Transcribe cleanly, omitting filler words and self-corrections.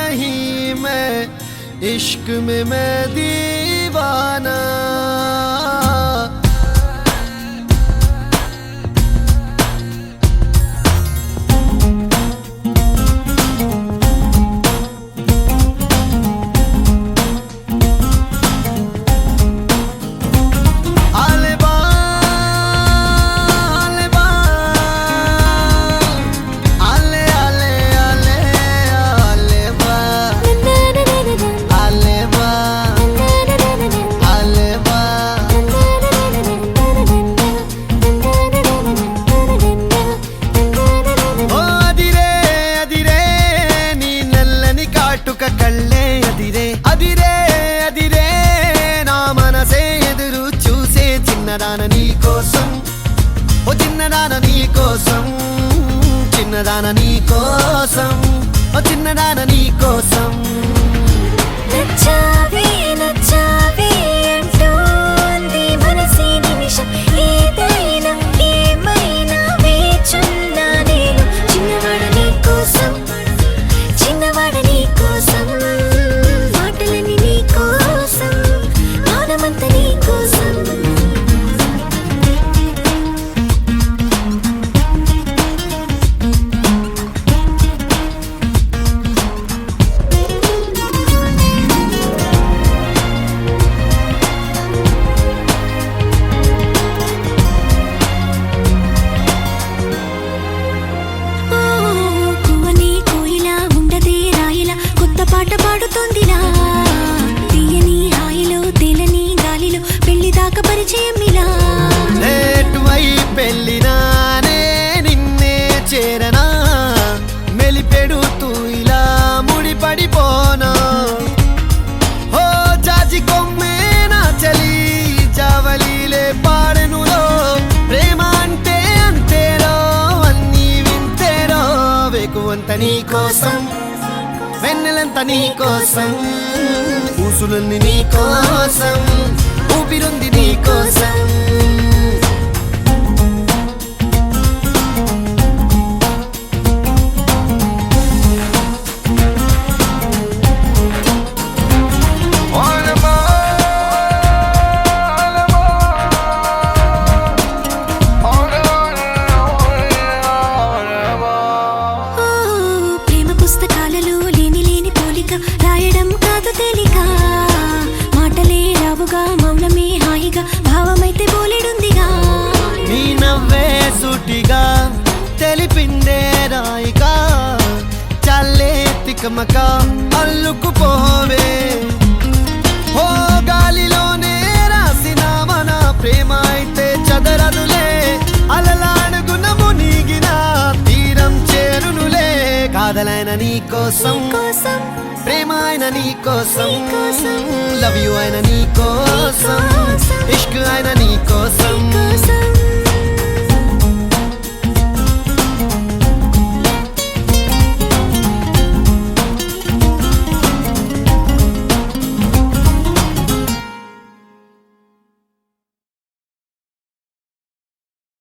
नहीं मैं इश्क में मैं दीवाना। కళ్ళే అదిరే అదిరే అదిరే నా మనసే ఎదురు చూసే చిన్నదాన నీ కోసం, ఓ చిన్నదాన నీ కోసం, చిన్నదాన నీ కోసం, ఓ చిన్నదాన నీ కోసం. నచ్చావే నచ్చావే అంటోంది మనసే నిమిషం, ఏదైనా ఏమైనా వేచున్నా నేను. చిన్నవాడ నీ కోసం, చిన్నవాడ నీ కోసం, మాటలని నీ కోసం, మౌనమంత నీ కోసం. పాట పాడుతోందిలా తీయని హాయిలో తేలని గాలిలో పెళ్లి దాకా పరిచయం ఇలా. లేటువై పెళ్ళినానే నిన్నే చేరనా, మెలిపెడుతూ ఇలా ముడిపడిపోనా. ఓ జాజి కొమ్మే నా చలి జావలిలే పాడెనులో, ప్రేమ అంటే అంతేరో అన్నీ వింతేరో. వేకువంత నీ కోసం, వెన్నెలంత నీ కోసం, ఊసులన్నీ నీ కోసం, ఊపిరుంది నీ కోసం. రాయడం కాదు తేలిక, మాటలే రావుగా, మౌనమే హాయిగా, భావమైతే బోలెడుందిగా. నీ నవ్వే సూటిగా తెలిపిందే రాయిగా, చల్లే తికమక అల్లుకుపోవే. ఓ గాలిలోనే రాసిన మన ప్రేమ అయితే చదరనులే, అలలాడుగున మునిగిన తీరం చేరునులే. కాదలైన నీ కోసం, ప్రేమ అయిన నీ కోసం, లవ్ యూ అయిన నీ కోసం, ఇష్క్ అయిన నీ కోసం.